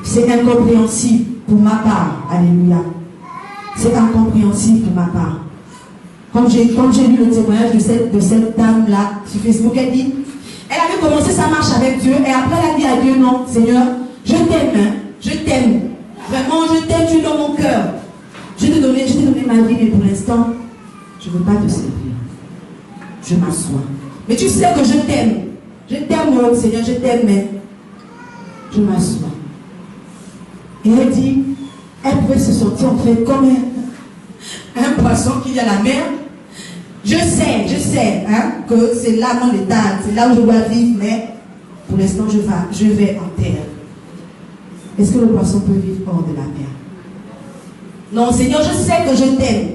C'est incompréhensible pour ma part. Alléluia. C'est incompréhensible pour ma part. Comme j'ai lu le témoignage de cette dame-là sur Facebook, elle dit, elle avait commencé sa marche avec Dieu et après elle a dit à Dieu, non, Seigneur, je t'aime, hein, je t'aime. Vraiment, je t'aime, tu es dans mon cœur. Je t'ai donné ma vie, mais pour l'instant, je ne veux pas te servir. Je m'assois. Mais tu sais que je t'aime. Je t'aime, mon Seigneur, je t'aime, mais je m'assois. Et elle dit, elle pouvait se sentir en fait comme un poisson qui est à la mer. Je sais hein, que c'est là mon état, c'est là où je dois vivre, mais pour l'instant je vais en terre. Est-ce que le poisson peut vivre hors de la mer? Non, Seigneur, je sais que je t'aime.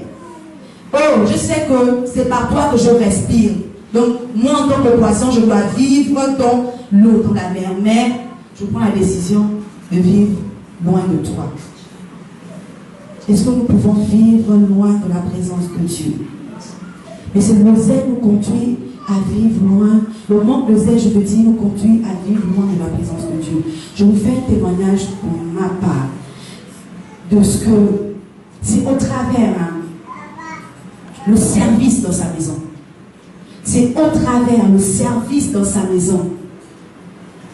Oh, je sais que c'est par toi que je respire. Donc, moi en tant que poisson, je dois vivre dans l'eau, dans la mer, mais je prends la décision de vivre loin de toi. Est-ce que nous pouvons vivre loin de la présence de Dieu? Mais c'est le zèle nous conduit à vivre loin. Le manque de zèle, je te dis, nous conduit à vivre loin de la présence de Dieu. Je vous fais un témoignage pour ma part de ce que c'est au travers le service dans sa maison. C'est au travers le service dans sa maison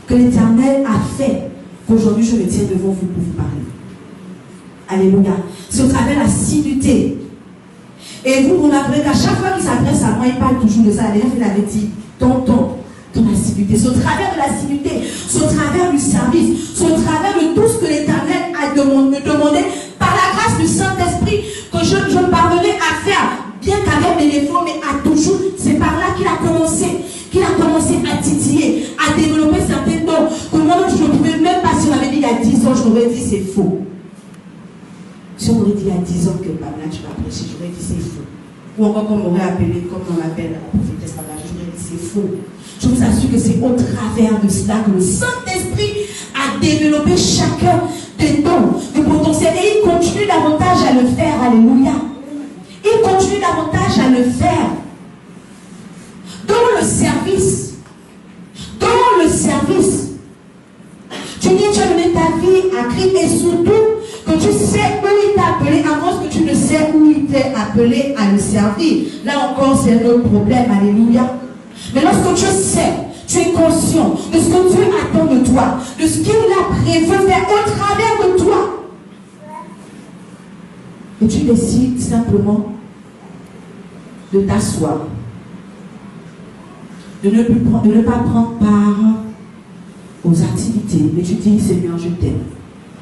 que l'Éternel a fait qu'aujourd'hui je me tiens devant vous pour vous parler. Alléluia. C'est au travers l'assiduité. Et vous m'apprenez qu'à chaque fois qu'il s'adresse à moi, il parle toujours de ça. D'ailleurs, il avait dit, ton assiduité. C'est au travers de l'assiduité, c'est au travers du service, c'est au travers de tout ce que l'Éternel a me demandé par la grâce du Saint-Esprit que je parvenais à faire, bien qu'avec des défauts, mais à toujours. C'est par là qu'il a commencé à titiller, à développer certains dons que moi je ne pouvais même pas. Si on avait dit il y a 10 ans, je m'aurais dit c'est faux. Si on m'aurait dit il y a 10 ans que Pamela tu vas prêcher, j'aurais dit c'est faux. Ou encore qu'on m'aurait appelé, comme on l'appelle la prophétesse Pamela, j'aurais dit c'est faux. Je vous assure que c'est au travers de cela que le Saint-Esprit a développé chacun des dons, du potentiel. Et il continue davantage à le faire. Alléluia. Il continue davantage à le faire. Dans le service. Dans le service. Tu dis tu as donné ta vie à Christ et surtout que tu sais où il t'a appelé avant que tu ne sais où il t'a appelé à le servir. Là encore, c'est un autre problème. Alléluia. Mais lorsque tu sais, tu es conscient de ce que Dieu attend de toi, de ce qu'il a prévu faire au travers de toi, et tu décides simplement de t'asseoir, de ne pas prendre part aux activités, mais tu dis Seigneur, je t'aime.